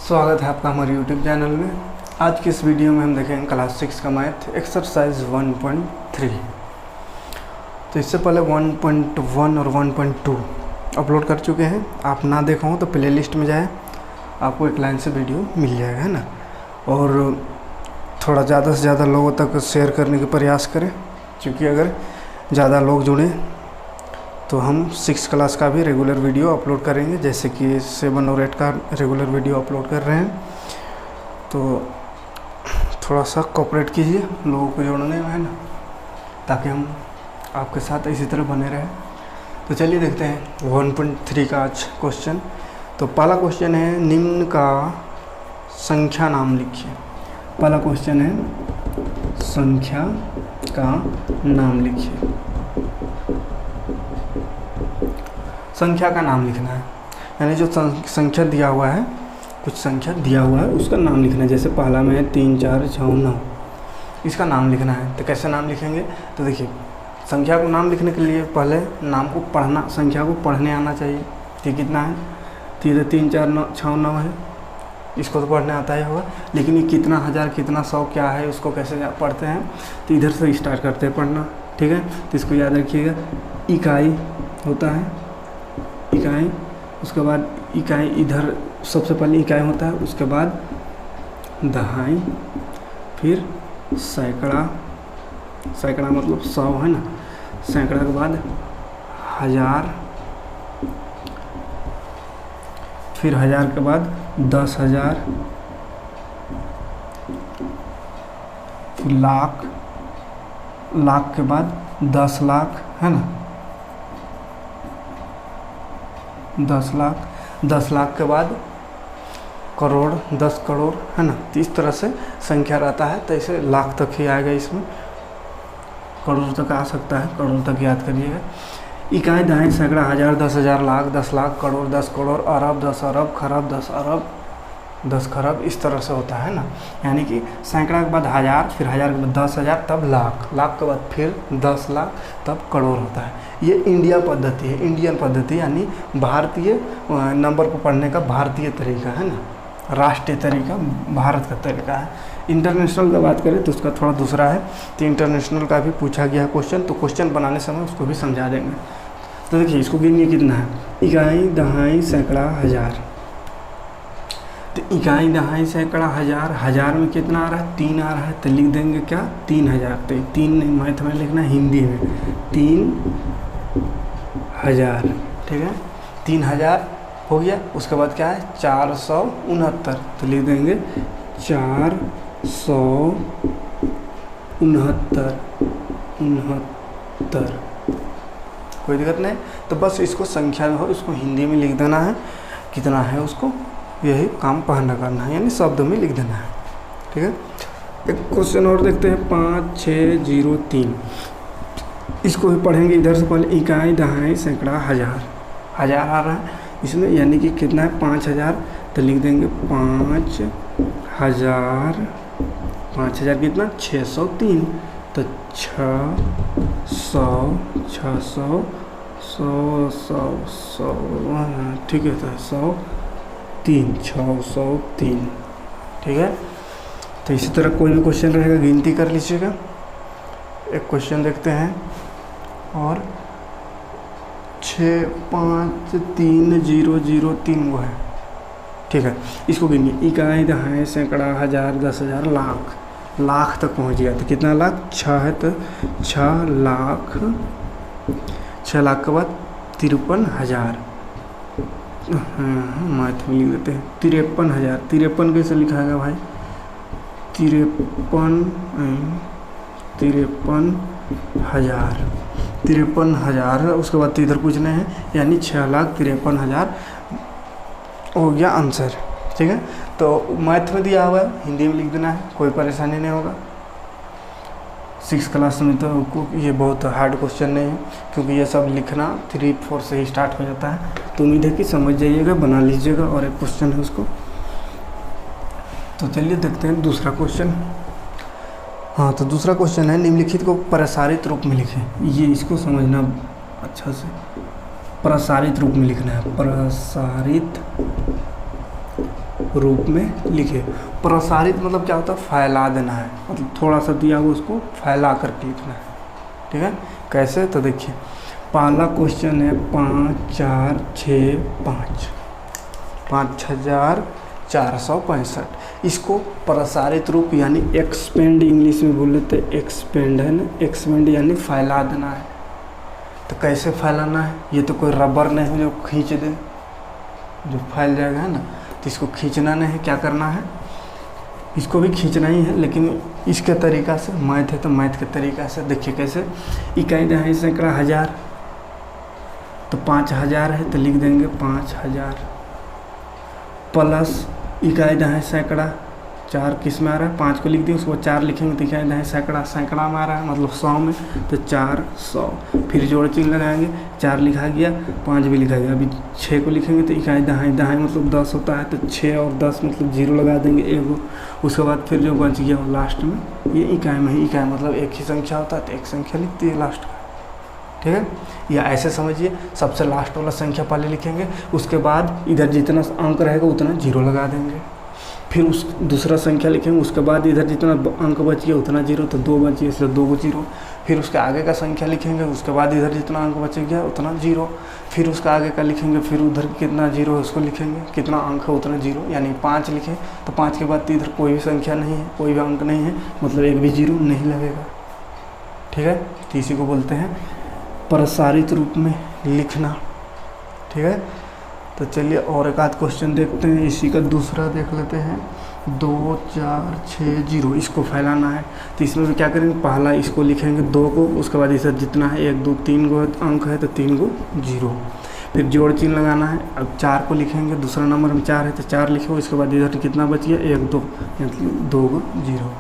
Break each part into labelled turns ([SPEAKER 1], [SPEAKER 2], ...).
[SPEAKER 1] स्वागत है आपका हमारे YouTube चैनल में। आज की इस वीडियो में हम देखेंगे क्लास 6 का मैथ एक्सरसाइज 1.3। तो इससे पहले 1.1 और 1.2 अपलोड कर चुके हैं। आप ना देखा हो तो प्लेलिस्ट में जाए, आपको एक लाइन से वीडियो मिल जाएगा, है ना। और थोड़ा ज़्यादा से ज़्यादा लोगों तक शेयर करने का प्रयास करें, क्योंकि अगर ज़्यादा लोग जुड़े तो हम 6 क्लास का भी रेगुलर वीडियो अपलोड करेंगे, जैसे कि 7 और 8 का रेगुलर वीडियो अपलोड कर रहे हैं। तो थोड़ा सा कोऑपरेट कीजिए लोगों को जोड़ने में, है ना, ताकि हम आपके साथ इसी तरह बने रहें। तो चलिए देखते हैं 1.3 का आज क्वेश्चन। तो पहला क्वेश्चन है, निम्न का संख्या नाम लिखिए। पहला क्वेश्चन है, संख्या का नाम लिखिए। संख्या का नाम लिखना है, यानी जो संख्या दिया हुआ है, कुछ संख्या दिया हुआ है उसका नाम लिखना है। जैसे पहला में है 3 4 6 9, इसका नाम लिखना है। तो कैसे नाम लिखेंगे? तो देखिए, संख्या को नाम लिखने के लिए पहले नाम को पढ़ना, संख्या को पढ़ने आना चाहिए कि कितना है। तो ये 3 4 9 6 9 है, इसको तो पढ़ने आता ही होगा, लेकिन ये कितना हज़ार कितना सौ क्या है उसको कैसे पढ़ते हैं? तो इधर से स्टार्ट करते हैं पढ़ना, ठीक है। तो इसको याद रखिएगा, इकाई होता है, इकाई, उसके बाद इकाई, इधर सबसे पहले इकाई होता है, उसके बाद दहाई, फिर सैकड़ा, सैकड़ा मतलब 100 है ना, सैकड़ा के बाद हज़ार, फिर हज़ार के बाद 10,000, फिर लाख, लाख के बाद 10 लाख, है ना, 10 लाख, 10 लाख के बाद करोड़, 10 करोड़, है ना। तो इस तरह से संख्या रहता है। तो इसे लाख तक ही आएगा, इसमें करोड़ तक आ सकता है, करोड़ तक याद करिएगा। इकाई, दहाई, सैकड़ा, हज़ार, 10,000, लाख, 10 लाख, करोड़, 10 करोड़, अरब, 10 अरब, खरब, 10 अरब, 10 खरब, इस तरह से होता है ना। यानी कि सैकड़ा के बाद हज़ार, फिर हज़ार के बाद 10,000, तब लाख, लाख के बाद फिर 10 लाख, तब करोड़ होता है। ये इंडिया पद्धति है, इंडियन पद्धति, यानी भारतीय नंबर को पढ़ने का भारतीय तरीका है ना, राष्ट्रीय तरीका, भारत का तरीका है। इंटरनेशनल का बात करें तो उसका थोड़ा दूसरा है। तो इंटरनेशनल का भी पूछा गया क्वेश्चन, तो क्वेश्चन बनाने समय उसको भी समझा देंगे। तो देखिए, इसको गिनिए कितना है, इकाई, दहाई, सैकड़ा, हज़ार। तो इकाई, दहाई, सैकड़ा, हज़ार, हज़ार में कितना आ रहा है? 3 आ रहा है, तो लिख देंगे क्या? 3000। तो 3 नहीं, मैथ में लिखना है, हिंदी में 3000, ठीक है। 3000 हो गया। उसके बाद क्या है? 469, तो लिख देंगे 469। कोई दिक्कत नहीं। तो बस इसको संख्या में हो, इसको हिंदी में लिख देना है, कितना है उसको, यही काम पढ़ना करना है, यानी शब्द में लिख देना है, ठीक है। एक क्वेश्चन और देखते हैं, 5603। इसको भी पढ़ेंगे। इधर से पहले इकाई, दहाई, सैकड़ा, हज़ार, हज़ार आ रहा है इसमें, यानी कि कितना है? 5000। तो लिख देंगे 5000, 5000 कितना? 603। तो 600, 600, 100, ठीक है। तो 103, 603, ठीक है। तो इसी तरह कोई भी क्वेश्चन रहेगा गिनती कर लीजिएगा। एक क्वेश्चन देखते हैं, और 653003 वो है, ठीक है। इसको गिनिए, इकाई, दहाई, सैकड़ा, हज़ार, 10,000, लाख, लाख तक पहुंच गया। तो कितना लाख? 6 है, तो 6 लाख, 6 लाख के बाद 53,000, हाँ मैथ में लिख देते हैं 53,000। 53 कैसे लिखाएगा भाई? 53,000, 53,000। उसके बाद तो इधर पूछने हैं, यानी 6,53,000 हो गया आंसर, ठीक है। तो मैथ में दिया हुआ है, हिंदी में लिख देना है, कोई परेशानी नहीं होगा। 6 क्लास में तो ये बहुत हार्ड क्वेश्चन नहीं है, क्योंकि ये सब लिखना 3 4 से ही स्टार्ट हो जाता है। तो उम्मीद है कि समझ जाइएगा, बना लीजिएगा। और एक क्वेश्चन है उसको, तो चलिए देखते हैं दूसरा क्वेश्चन। हाँ, तो दूसरा क्वेश्चन है, निम्नलिखित को प्रसारित रूप में लिखें। ये इसको समझना अच्छा से, प्रसारित रूप में लिखना है, प्रसारित रूप में लिखे। प्रसारित मतलब क्या होता है, फैला देना है, मतलब थोड़ा सा दिया हुआ उसको फैला करके लिखना है। ठीक है, कैसे, तो देखिए पहला क्वेश्चन है 5465, 5465। इसको प्रसारित रूप यानी एक्सपेंड इंग्लिश में बोल लेते हैं, एक्सपेंड है ना, एक्सपेंड यानी फैला देना है। तो कैसे फैलाना है, ये तो कोई रबर नहीं है जो खींच दे, जो फैल जाएगा है ना, तो इसको खींचना नहीं है, क्या करना है, इसको भी खींचना ही है, लेकिन इसके तरीक़ा से, मैथ है तो मैथ के तरीक़ा से। देखिए कैसे, इकाई दहाई सैकड़ा हज़ार, तो 5000 है तो लिख देंगे 5000, प्लस इकाई दहाई सैकड़ा 4 किस में आ रहा है, 5 को लिख दिए, उसको 4 लिखेंगे तो इकाई दहाई सैकड़ा सैकड़ा में आ रहा है, मतलब 100 में, तो 400। फिर जोड़ चिन्ह लगाएंगे, 4 लिखा गया, 5 भी लिखा गया। अभी 6 को लिखेंगे तो इकाई दहाई, दहाई मतलब 10 होता है, तो 6 और 10 मतलब 0 लगा देंगे एगो। उसके बाद फिर जो बच गया वो लास्ट में, ये इकाई में ही, इकाई मतलब एक ही संख्या होता है तो एक संख्या लिखती है लास्ट का। ठीक है, या ऐसे समझिए, सबसे लास्ट वाला संख्या पहले लिखेंगे, उसके बाद इधर जितना अंक रहेगा उतना 0 लगा देंगे। फिर उस दूसरा संख्या लिखेंगे, उसके बाद इधर जितना अंक बच गया उतना 0, तो 2 बच गया इसलिए 2 को 0। फिर उसके आगे का संख्या लिखेंगे, उसके बाद इधर जितना अंक बच गया उतना 0। फिर उसका आगे का लिखेंगे, फिर उधर कितना 0 है उसको लिखेंगे, कितना अंक है उतना 0, यानी 5 लिखें तो 5 के बाद इधर कोई भी संख्या नहीं है, कोई भी अंक नहीं है, मतलब एक भी 0 नहीं लगेगा। ठीक है, तो इसी को बोलते हैं प्रसारित रूप में लिखना। ठीक है, तो चलिए और एक आध क्वेश्चन देखते हैं, इसी का दूसरा देख लेते हैं। 2460, इसको फैलाना है, तो इसमें भी क्या करेंगे, पहला इसको लिखेंगे 2 को, उसके बाद इधर जितना है 1 2 3 गो अंक है तो 3 को 0। फिर जोड़ चिन्ह लगाना है, अब 4 को लिखेंगे, दूसरा नंबर में 4 है तो 4 लिखो, उसके बाद इधर कितना बच गया 1 2, मतलब 2 को 0।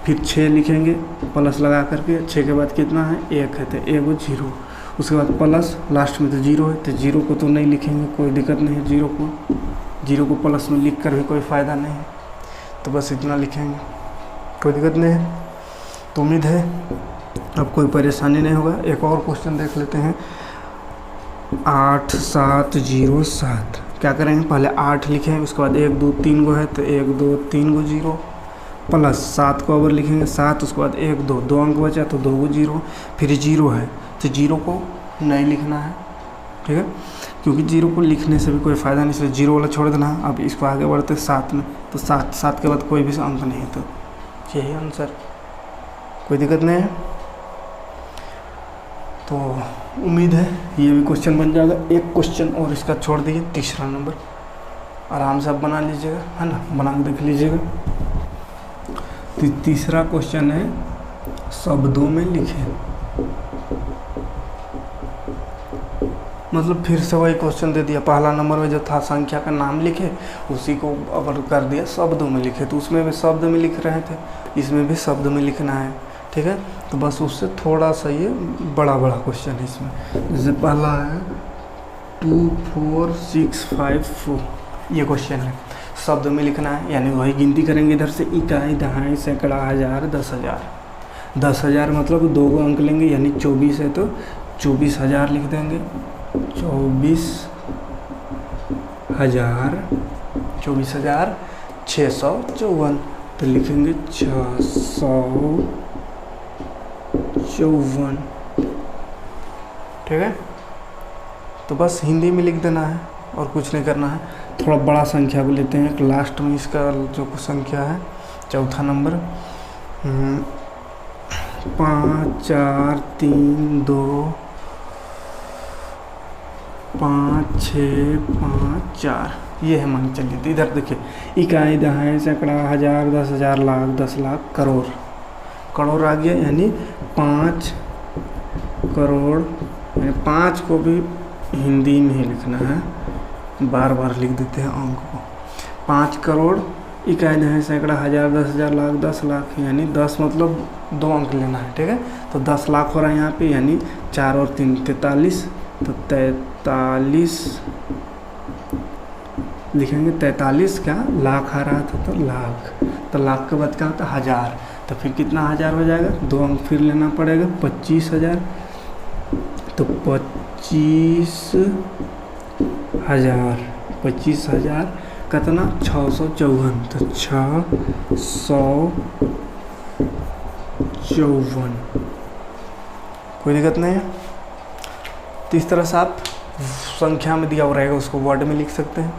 [SPEAKER 1] फिर 6 लिखेंगे प्लस लगा करके, 6 के बाद कितना है 1 है तो 1 को 0, उसके बाद प्लस लास्ट में तो 0 है, तो 0 को तो नहीं लिखेंगे, कोई दिक्कत नहीं है, 0 को प्लस में लिख कर भी कोई फ़ायदा नहीं है, तो बस इतना लिखेंगे, कोई दिक्कत नहीं है। तो उम्मीद है अब कोई परेशानी नहीं होगा। एक और क्वेश्चन देख लेते हैं, 8707। क्या करेंगे, पहले 8 लिखेंगे, उसके बाद 1 2 3 गो है तो 1 2 3 को 0, प्लस 7 को अगर लिखेंगे 7, उसके बाद 1 2 2 अंक बचा तो 2 को 0, फिर 0 है तो 0 को नहीं लिखना है। ठीक है, क्योंकि 0 को लिखने से भी कोई फ़ायदा नहीं, इसलिए 0 वाला छोड़ देना है। अब इसको आगे बढ़ते 7 में, तो 7 के बाद कोई भी अंक नहीं है, तो यही आंसर, कोई दिक्कत नहीं है। तो उम्मीद है ये भी क्वेश्चन बन जाएगा। एक क्वेश्चन और इसका छोड़ दीजिए, तीसरा नंबर आराम से आप बना लीजिएगा, है ना, बना के देख लीजिएगा। तो तीसरा क्वेश्चन है शब्दों में लिखें, मतलब फिर से वही क्वेश्चन दे दिया। पहला नंबर में जो था संख्या का नाम लिखे, उसी को अब कर दिया शब्दों में लिखे, तो उसमें भी शब्द में लिख रहे थे, इसमें भी शब्द में लिखना है। ठीक है, तो बस उससे थोड़ा सा ये बड़ा क्वेश्चन है इसमें। जैसे पहला है 24654, ये क्वेश्चन है, शब्द में लिखना है, यानी वही गिनती करेंगे इधर से, इकाई दहाई सैकड़ा हज़ार 10,000। 10,000 मतलब 2 को अंक लेंगे, यानी 24 है तो 24,000 लिख देंगे, 24,654, तो लिखेंगे 654। ठीक है, तो बस हिंदी में लिख देना है और कुछ नहीं करना है। थोड़ा बड़ा संख्या को लेते हैं, लास्ट में इसका जो संख्या है, चौथा नंबर 5 4 3 2 5 6 5 4, ये है मान चलिए। तो इधर देखिए, इकाई दहाई सैकड़ा हज़ार 10,000 लाख 10 लाख करोड़, करोड़ आ गया, यानी 5 करोड़, यानी 5 को भी हिंदी में ही लिखना है, बार बार लिख देते हैं अंक को। 5 करोड़ इकाई दहाई सैकड़ा हज़ार 10,000 लाख 10 लाख, यानी 10 मतलब 2 अंक लेना है। ठीक है, तो 10 लाख हो रहा है यहाँ पे, यानी 4 और 3 43, तो 43 लिखेंगे। 43 क्या लाख आ रहा था, तो लाख, तो लाख के बाद क्या होता है 1000, तो फिर कितना 1000 हो जाएगा, 2 अंक फिर लेना पड़ेगा, 25,000, तो 25,000 कितना 654, तो 654, कोई दिक्कत नहीं है। तो इस तरह से आप संख्या में दिया हुआ रहेगा उसको वर्ड में लिख सकते हैं,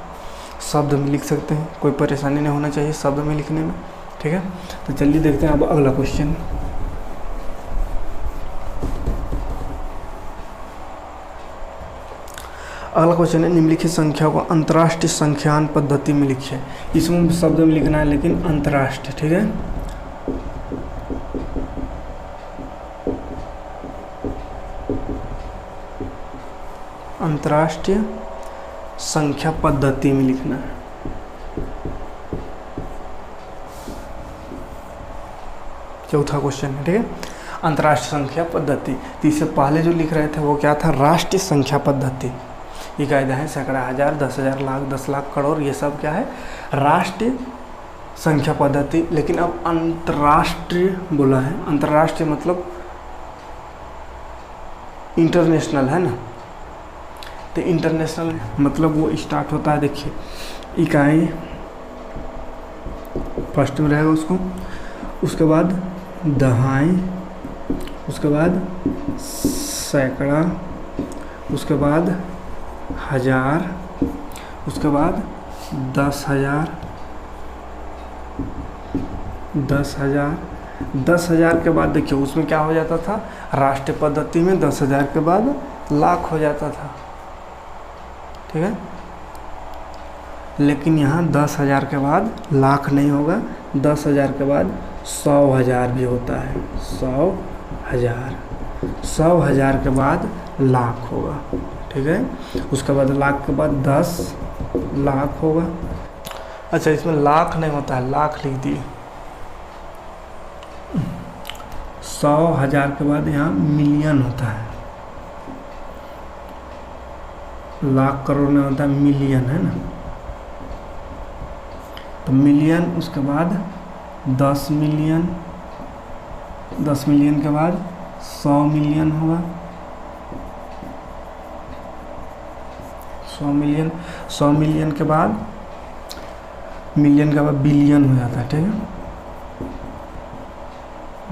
[SPEAKER 1] शब्द में लिख सकते हैं, कोई परेशानी नहीं होना चाहिए शब्द में लिखने में, ठीक है। तो चलिए देखते हैं अब अगला क्वेश्चन। अगला क्वेश्चन है निम्नलिखित संख्या को अंतर्राष्ट्रीय संख्यान पद्धति में लिखिए। इसमें शब्द में लिखना है लेकिन अंतर्राष्ट्रीय, ठीक है। अंतर्राष्ट्रीय संख्या पद्धति में लिखना है। चौथा क्वेश्चन है, ठीक है, अंतर्राष्ट्रीय संख्या पद्धति। तो इससे पहले जो लिख रहे थे वो क्या था, राष्ट्रीय संख्या पद्धति। ये कायदा है सैकड़ा, हजार, 10,000, लाख, 10 लाख, करोड़, ये सब क्या है, राष्ट्रीय संख्या पद्धति। लेकिन अब अंतर्राष्ट्रीय बोला है, अंतर्राष्ट्रीय मतलब इंटरनेशनल है ना। तो इंटरनेशनल मतलब वो स्टार्ट होता है, देखिए इकाई फर्स्ट में रहेगा उसको, उसके बाद दहाई, उसके बाद सैकड़ा, उसके बाद हजार, उसके बाद 10,000, 10,000, 10,000 के बाद देखिए उसमें क्या हो जाता था, राष्ट्रीय पद्धति में 10,000 के बाद लाख हो जाता था, ठीक है। लेकिन यहाँ 10,000 के बाद लाख नहीं होगा, 10,000 के बाद 100,000 भी होता है, 100,000, 100,000 के बाद लाख होगा, ठीक है। उसके बाद लाख के बाद 10 लाख होगा। अच्छा इसमें लाख नहीं होता है, लाख लिख दिए। 100,000 के बाद यहाँ मिलियन होता है, लाख करोड़ में होता है मिलियन, है ना। तो मिलियन, उसके बाद 10 मिलियन, 10 मिलियन के बाद 100 मिलियन होगा, 100 मिलियन, 100 मिलियन के बाद मिलियन के बाद बिलियन हो जाता है, ठीक है,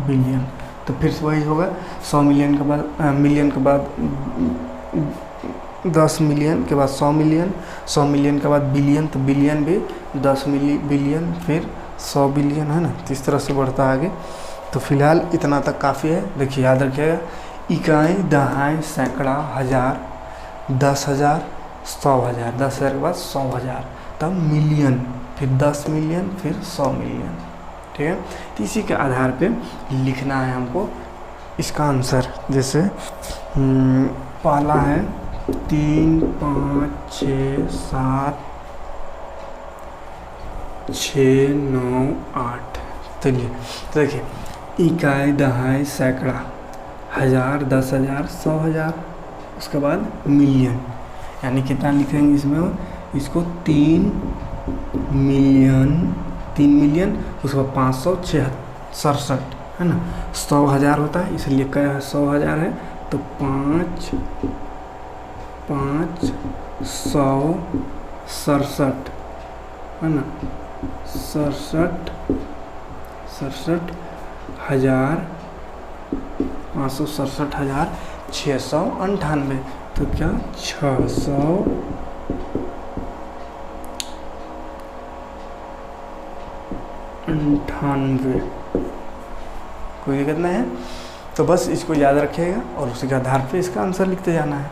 [SPEAKER 1] बिलियन। तो फिर से वही होगा, 100 मिलियन के बाद मिलियन के बाद 10 मिलियन के बाद 100 मिलियन, 100 मिलियन के बाद बिलियन, तो बिलियन भी 10 बिलियन, फिर 100 बिलियन, है ना। तो इस तरह से बढ़ता आगे। तो फिलहाल इतना तक काफ़ी है। देखिए याद रखिएगा, इकाई, दहाई, सैकड़ा, हजार, 10,000, 100,000, 10,000 के बाद 100,000, तब मिलियन, फिर 10 मिलियन, फिर 100 मिलियन, ठीक है। तो इसी के आधार पे लिखना है हमको इसका आंसर। जैसे पहला है 3, 5, 6, 7, 6, 9, 8। चलिए तो देखिए, इकाई, दहाई, सैकड़ा, हजार, 10,000, 100,000, उसके बाद मिलियन, यानी कितना लिखेंगे इसमें, इसको 3 मिलियन, 3 मिलियन, उसके बाद 567, है ना। 100,000 होता है, इसलिए क्या है, 100,000 है, तो 5, 167, है ना, 67,000, 567,698, तो क्या 698, कोई दिक्कत नहीं है। तो बस इसको याद रखिएगा और उसी के आधार पे इसका आंसर लिखते जाना है।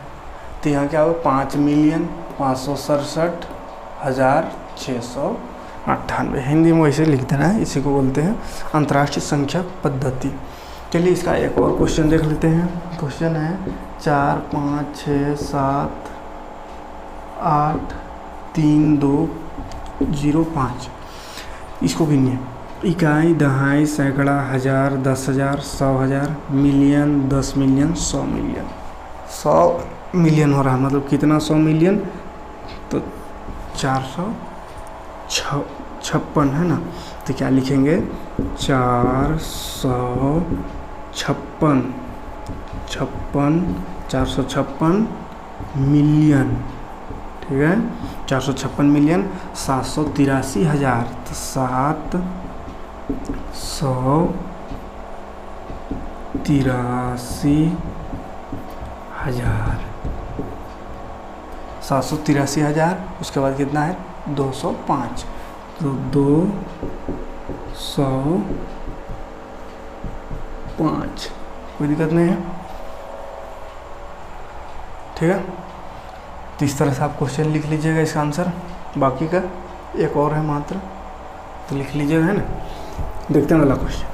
[SPEAKER 1] तो यहाँ क्या होगा, 5,567,698, हिंदी में वैसे लिख देना है। इसी को बोलते हैं अंतर्राष्ट्रीय संख्या पद्धति। चलिए इसका एक और क्वेश्चन देख लेते हैं। क्वेश्चन है 4, 5, 6, 7, 8, 3, 2, 0, 5। इसको गिनिए, इकाई, दहाई, सैकड़ा, हजार, 10,000, 100,000, मिलियन, 10 मिलियन, 100 मिलियन। 100 मिलियन हो रहा है, मतलब कितना 100 मिलियन, तो 456, है ना। तो क्या लिखेंगे, 456 मिलियन, ठीक है, 456,783,000, तो 783,000, 783,000, उसके बाद कितना है 205, तो 205, कोई दिक्कत नहीं है, ठीक है। तो इस तरह से आप क्वेश्चन लिख लीजिएगा इसका आंसर, बाकी का एक और है मात्र, तो लिख लीजिएगा, है ना। देखते हैं अगला क्वेश्चन।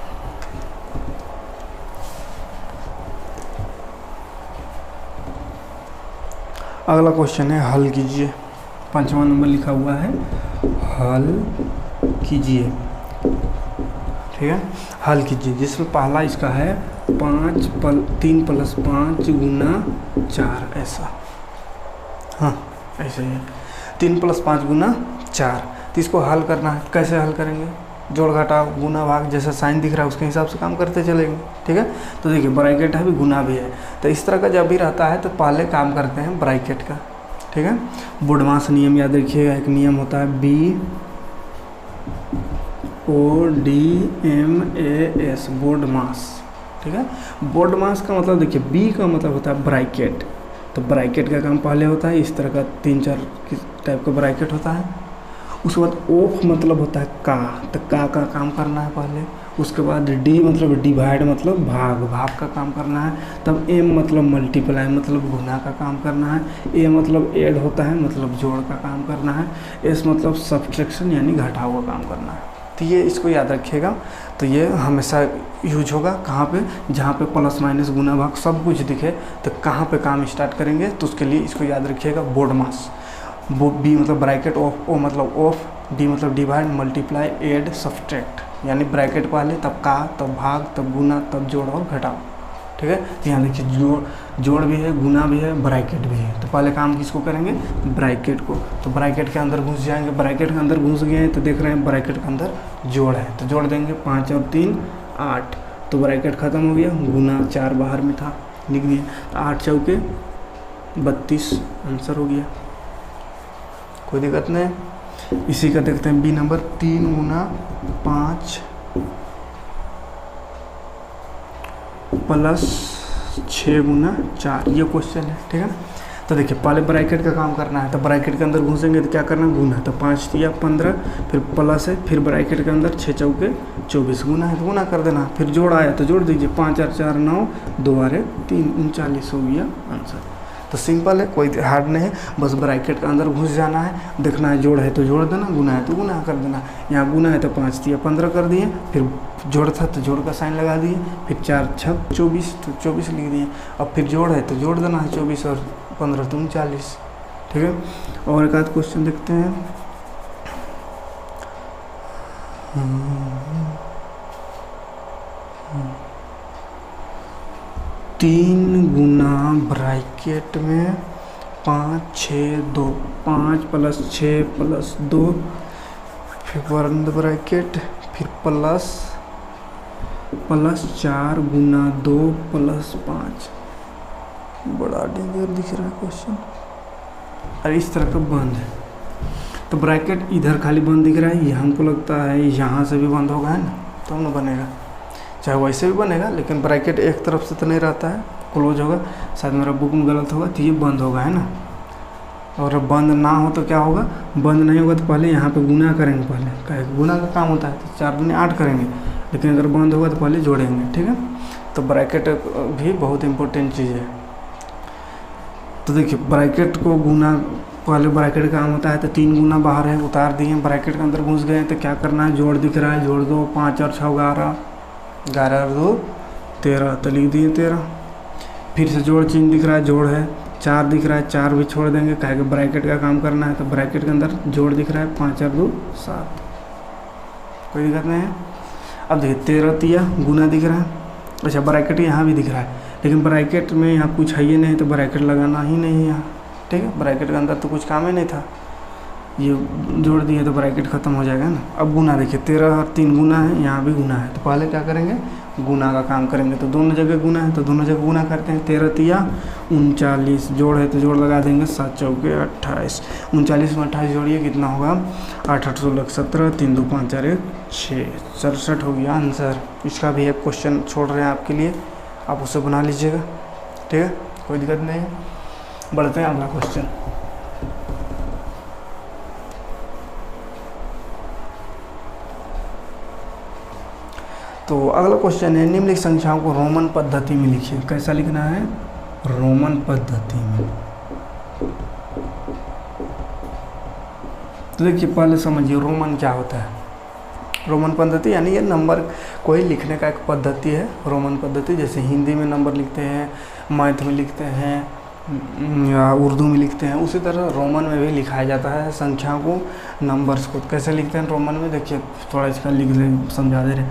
[SPEAKER 1] अगला क्वेश्चन है हल कीजिए, 5वां नंबर लिखा हुआ है हल कीजिए, ठीक है, हल कीजिए, जिसमें पहला इसका है 3 + 5 × 4, ऐसा, हाँ ऐसे ही है, 3 + 5 × 4, तो इसको हल करना है। कैसे हल करेंगे, जोड़ घटाव गुना भाग, जैसा साइन दिख रहा है उसके हिसाब से काम करते चलेंगे, ठीक है। तो देखिए ब्रैकेट है भी, गुना भी है, तो इस तरह का जब भी रहता है तो पहले काम करते हैं ब्रैकेट का, ठीक है। बोडमास नियम याद रखिएगा, एक नियम होता है BODMAS, बोडमास, ठीक है। बोडमास का मतलब देखिए, बी का मतलब होता है ब्रैकेट, तो ब्रैकेट का काम पहले होता है, इस तरह का 3-4 टाइप का ब्रैकेट होता है। उसके बाद ओफ मतलब होता है का, तो का काम करना है पहले। उसके बाद डी मतलब डिवाइड मतलब भाग का काम करना है। तब एम मतलब मल्टीप्लाई मतलब गुना का काम करना है। ए मतलब ऐड होता है मतलब जोड़ का काम करना है। एस मतलब सब्ट्रैक्शन यानी घटाव का काम करना है। तो ये इसको याद रखिएगा। तो ये हमेशा यूज होगा कहाँ पे, जहाँ पे प्लस माइनस गुना भाग सब कुछ दिखे तो कहाँ पे काम स्टार्ट करेंगे, तो उसके लिए इसको याद रखिएगा, बोडमास। बी मतलब ब्रैकेट, ऑफ, ओ मतलब ऑफ, डी मतलब डिवाइड, मल्टीप्लाई, ऐड, सब्ट्रैक्ट, यानी ब्रैकेट पहले तब का, तब भाग, तब गुना, तब जोड़ और घटाव, ठीक है। तो यहाँ देखिए जोड़ भी है, गुना भी है, ब्रैकेट भी है। तो पहले काम किसको करेंगे, ब्रैकेट को। तो ब्रैकेट के अंदर घुस जाएंगे, ब्रैकेट के अंदर घुस गए हैं तो देख रहे हैं ब्रैकेट के अंदर जोड़ है, तो जोड़ देंगे 5 और 3 8, तो ब्रैकेट ख़त्म हो गया, गुना 4 बाहर में था लिख दिए, 8 चौके 32 आंसर हो गया, कोई दिक्कत नहीं। इसी का देखते हैं बी नंबर, 3 गुना 5 प्लस 6 गुना 4, ये क्वेश्चन है, ठीक है ना। तो देखिए पहले ब्रैकेट का काम करना है, तो ब्रैकेट के अंदर घुसेंगे तो क्या करना है, गुना, तो 5 या 15, फिर प्लस है, फिर ब्रैकेट के अंदर 6 चौके 24, गुना है तो गुना कर देना, फिर जोड़ आया तो जोड़ दीजिए, 5 और 4 9, 2 और 3 39 हो गया आंसर। तो सिंपल है, कोई हार्ड नहीं है, बस ब्रैकेट के अंदर घुस जाना है, देखना है जोड़ है तो जोड़ देना, गुना है तो गुना कर देना। यहाँ गुना है तो 5 या 15 कर दिए, फिर जोड़ था तो जोड़ का साइन लगा दिए, फिर 4 6 24 तो 24 लिख दिए। अब फिर जोड़ है तो जोड़ देना है, 24 और 15 तो 39, ठीक है। और एक आध क्वेश्चन देखते हैं। 3 गुना ब्रैकेट में 5 6 2, 5 + 6 + 2, फिर बंद ब्रैकेट, फिर प्लस 4 गुना 2 + 5, बड़ा डेंजर दिख रहा है क्वेश्चन। और इस तरह का बंद है, तो ब्रैकेट इधर खाली बंद दिख रहा है, ये हमको लगता है यहाँ से भी बंद होगा, है ना, तो ना बनेगा, चाहे वैसे भी बनेगा, लेकिन ब्रैकेट एक तरफ से तो नहीं रहता है, क्लोज होगा, शायद मेरा बुक में गलत होगा, तो ये बंद होगा, है ना। और बंद ना हो तो क्या होगा, बंद नहीं होगा तो पहले यहाँ पे गुना करेंगे, पहले क्या गुना का काम होता है, तो 4 दूनी 8 करेंगे, लेकिन अगर बंद होगा तो पहले जोड़ेंगे, ठीक है। तो ब्रैकेट भी बहुत इंपॉर्टेंट चीज़ है। तो देखिए ब्रैकेट को गुना, पहले ब्रैकेट का काम होता है, तो 3 गुना बाहर है उतार दिए, ब्रैकेट के अंदर घुस गए तो क्या करना है, जोड़ दिख रहा है, जोड़ दो, 5 और 6 11, 11 और 2 13, तो लिख दिए 13। फिर से जोड़ चिन्ह दिख रहा है, जोड़ है, 4 दिख रहा है, 4 भी छोड़ देंगे, कहे कि ब्रैकेट का काम करना है, तो ब्रैकेट के अंदर जोड़ दिख रहा है, 5 और 2 7, कोई दिक्कत नहीं है। अब देखिए 13 तिया गुना दिख रहा है, अच्छा ब्रैकेट यहाँ भी दिख रहा है, लेकिन ब्रैकेट में यहाँ कुछ है ही नहीं, तो ब्रैकेट लगाना ही नहीं है यहाँ, ठीक है। ब्रैकेट के अंदर तो कुछ काम ही नहीं था, ये जोड़ दिए तो ब्रैकेट ख़त्म हो जाएगा ना। अब गुना देखिए 13 और 3 गुना है, यहाँ भी गुना है, तो पहले क्या करेंगे, गुना का काम करेंगे, तो दोनों जगह गुना है तो दोनों जगह गुना करते हैं। 13 तिया 39, जोड़ है तो जोड़ लगा देंगे, 7 चौके 28, 39 में 28 जोड़िए कितना होगा 8 8 16 17, 3 2 5 4 1 6, 67 हो गया आंसर। इसका भी एक क्वेश्चन छोड़ रहे हैं आपके लिए, आप उसे बना लीजिएगा, ठीक है, कोई दिक्कत नहीं है। बढ़ते हैं अगला क्वेश्चन। तो अगला क्वेश्चन है, निम्नलिखित संख्याओं को रोमन पद्धति में लिखिए। कैसा लिखना है, रोमन पद्धति में। तो देखिए पहले समझिए रोमन क्या होता है। रोमन पद्धति यानी ये नंबर को ही लिखने का एक पद्धति है, रोमन पद्धति। जैसे हिंदी में नंबर लिखते हैं, मैथ में लिखते हैं या उर्दू में लिखते हैं, उसी तरह रोमन में भी लिखाया जाता है संख्याओं को, नंबर्स को। कैसे लिखते हैं रोमन में, देखिए थोड़ा इसका लिख दे, समझा दे रहे।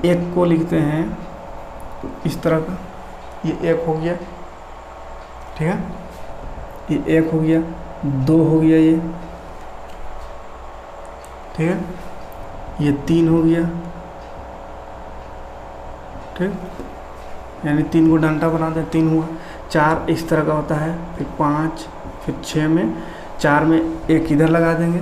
[SPEAKER 1] एक को लिखते हैं इस तरह का, ये एक हो गया, ठीक है, ये एक हो गया, 2 हो गया ये, ठीक है, ये 3 हो गया, ठीक, यानी 3 को डंडा बनाते हैं, 3 हुआ। 4 इस तरह का होता है, फिर 5, फिर 6 में 4 में एक इधर लगा देंगे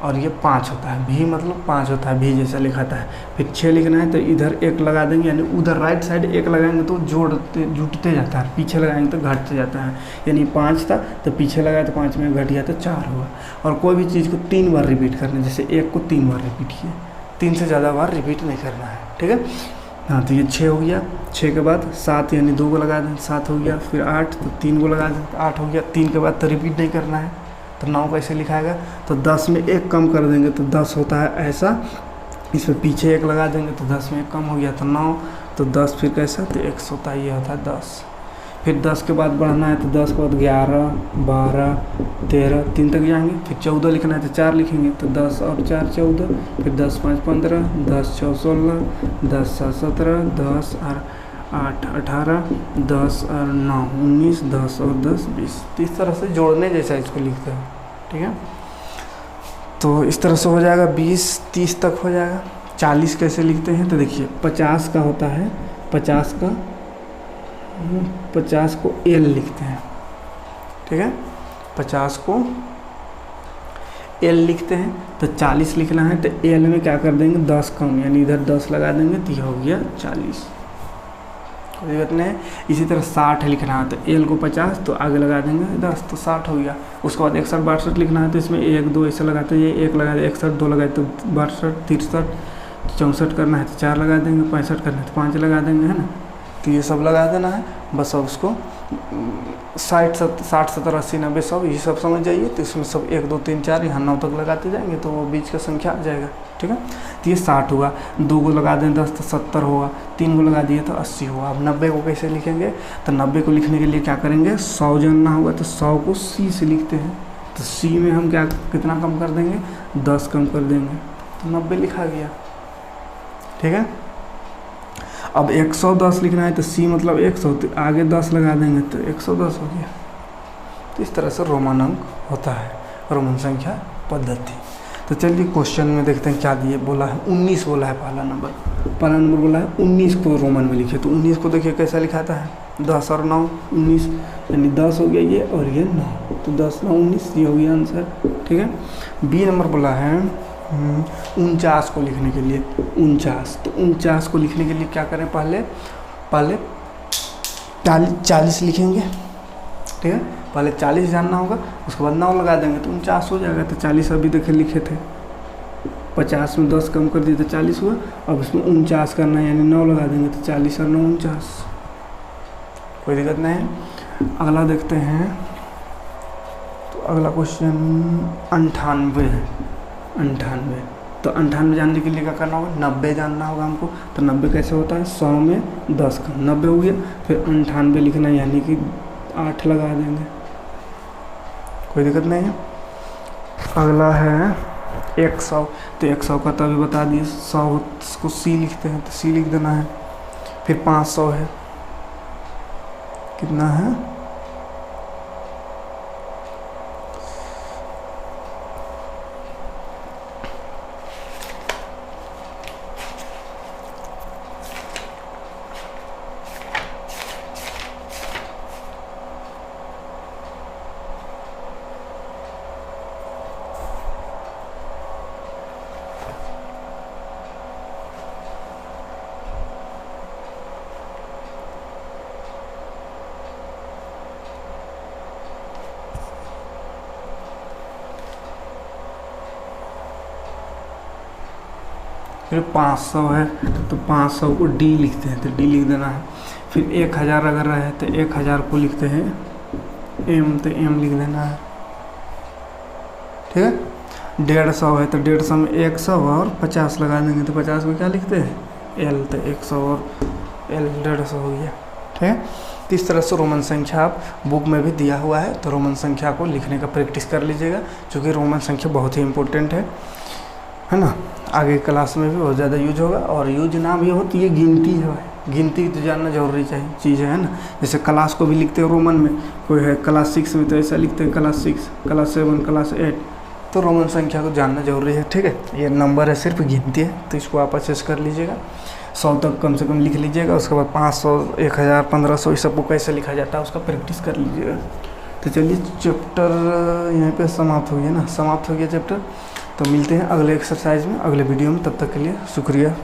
[SPEAKER 1] और ये 5 होता है, भी मतलब 5 होता है, भी जैसा लिखाता है। फिर 6 लिखना है तो इधर एक लगा देंगे, यानी उधर राइट साइड एक लगाएंगे तो जुटते जाता है, पीछे लगाएंगे तो घटते जाता है। यानी 5 था तो पीछे लगाया तो 5 में घट गया तो 4 हुआ। और कोई भी चीज़ को 3 बार रिपीट करना है, जैसे 1 को 3 बार रिपीट किया, 3 से ज़्यादा बार रिपीट नहीं करना है, ठीक है। हाँ, तो ये 6 हो गया, 6 के बाद 7 यानी 2 को लगा दें, 7 हो गया। फिर 8 तो 3 को लगा दें, 8 हो गया। 3 के बाद तो रिपीट नहीं करना है, तो 9 कैसे लिखाएगा, तो 10 में 1 कम कर देंगे तो 10 होता है ऐसा, इसमें पीछे 1 लगा देंगे तो 10 में 1 कम हो गया तो 9, तो 10 फिर कैसा, तो 1 होता है, ये होता है 10। फिर 10 के बाद बढ़ना है तो 10 के बाद 11 12 13 3 तक जाएंगे। फिर 14 लिखना है तो 4 लिखेंगे, तो 10 और 4 14, फिर 10 5 15, 10 6 16, 10 7 17, 10 और 8 18, 10 और 9 19, 10 और 10 20। तो इस तरह से जोड़ने जैसा इसको लिखते हैं, ठीक है। तो इस तरह से हो जाएगा, 20 30 तक हो जाएगा। 40 कैसे लिखते हैं, तो देखिए 50 का होता है, 50 को एल लिखते हैं, ठीक है, 50 को एल लिखते हैं। तो 40 लिखना है तो एल में क्या कर देंगे, 10 कम, यानी इधर 10 लगा देंगे तो यह हो गया 40, कोई दिक्कत नहीं है। इसी तरह 60 लिखना है तो एल को 50 तो आगे लगा देंगे 10 तो 60 हो गया। उसके बाद 61 62 लिखना है तो इसमें 1 2 ऐसे लगाते हैं, ये 1 लगा दे, 61 2 लगाए तो 62 63 64 करना है तो 4 लगा देंगे, 65 करना है तो 5 लगा देंगे, है ना। तो ये सब लगा देना है बस। अब उसको 60 70 80 90 100 ये सब समझ जाइए। तो इसमें सब 1 2 3 4 यहाँ 9 तक लगाते जाएंगे तो वो बीच का संख्या आ जाएगा, ठीक है। तो ये 60 हुआ, 2 को लगा दें 10 तो 70 होगा, 3 को लगा दिए तो 80 हुआ। अब 90 को कैसे लिखेंगे, तो 90 को लिखने के लिए क्या करेंगे, 100 जानना होगा तो 100 को C से लिखते हैं। तो C में हम क्या कितना कम कर देंगे, 10 कम कर देंगे तो 90 लिखा गया, ठीक है। अब 110 लिखना है तो C मतलब 100, तो आगे 10 लगा देंगे तो 110 हो गया। तो इस तरह से रोमन अंक होता है, रोमन संख्या पद्धति। तो चलिए क्वेश्चन में देखते हैं क्या दिए। बोला है 19 बोला है, पहला नंबर बोला है 19 को रोमन में लिखे। तो 19 को देखिए कैसा लिखाता है, 10 और 9 19, यानी 10 हो गया ये और ये 9, तो 10 9 19 ये हो गया आंसर, ठीक है। बी नंबर बोला है 49 को लिखने के लिए, 49। तो 49 को लिखने के लिए क्या करें, पहले 40 लिखेंगे, ठीक है। पहले 40 जानना होगा, उसके बाद 9 लगा देंगे तो 49 हो जाएगा। तो 40 अभी देखे लिखे थे, 50 में 10 कम कर दिए तो 40 हुआ। अब इसमें 49 करना है, यानी 9 लगा देंगे तो 40 और 9 49, कोई दिक्कत नहीं है। अगला देखते हैं। तो अगला क्वेश्चन 98 है, 98। तो 98 जानने के लिए क्या करना होगा, 90 जानना होगा हमको। तो 90 कैसे होता है, 100 में 10 कम, 90 हो गया। फिर 98 लिखना है, यानी कि 8 लगा देंगे, कोई दिक्कत नहीं है। अगला है 100। तो 100 का तो अभी बता दिए, 100 को C लिखते हैं तो C लिख देना है। फिर 500 है, कितना है, फिर 500 है तो 500 को डी लिखते हैं, तो डी लिख देना है। फिर 1000 अगर रहे तो 1000 को लिखते हैं एम, तो एम लिख देना है, ठीक है। 150 है तो 150 में 100 और 50 लगा देंगे, तो 50 में क्या लिखते हैं एल, तो 100 और एल 150 हो गया, ठीक है। तो इस तरह से रोमन संख्या आप बुक में भी दिया हुआ है, तो रोमन संख्या को लिखने का प्रैक्टिस कर लीजिएगा, क्योंकि रोमन संख्या बहुत ही इम्पोर्टेंट है ना। आगे क्लास में भी बहुत ज़्यादा यूज होगा। और यूज नाम ये होती है गिनती है, गिनती तो जानना जरूरी चाहिए चीज़ है ना। जैसे क्लास को भी लिखते हैं रोमन में, कोई है क्लास 6 में तो ऐसा लिखते हैं क्लास 6, क्लास 7, क्लास 8, तो रोमन संख्या को जानना जरूरी है, ठीक है। ये नंबर है, सिर्फ गिनती है, तो इसको आप अच्छे से कर लीजिएगा। 100 तक कम से कम लिख लीजिएगा, उसके बाद 500, 1000, 1500 इस सब को कैसे लिखा जाता है उसका प्रैक्टिस कर लीजिएगा। तो चलिए चैप्टर यहाँ पे समाप्त हो गया ना, समाप्त हो गया चैप्टर। तो मिलते हैं अगले एक्सरसाइज में, अगले वीडियो में, तब तक के लिए शुक्रिया।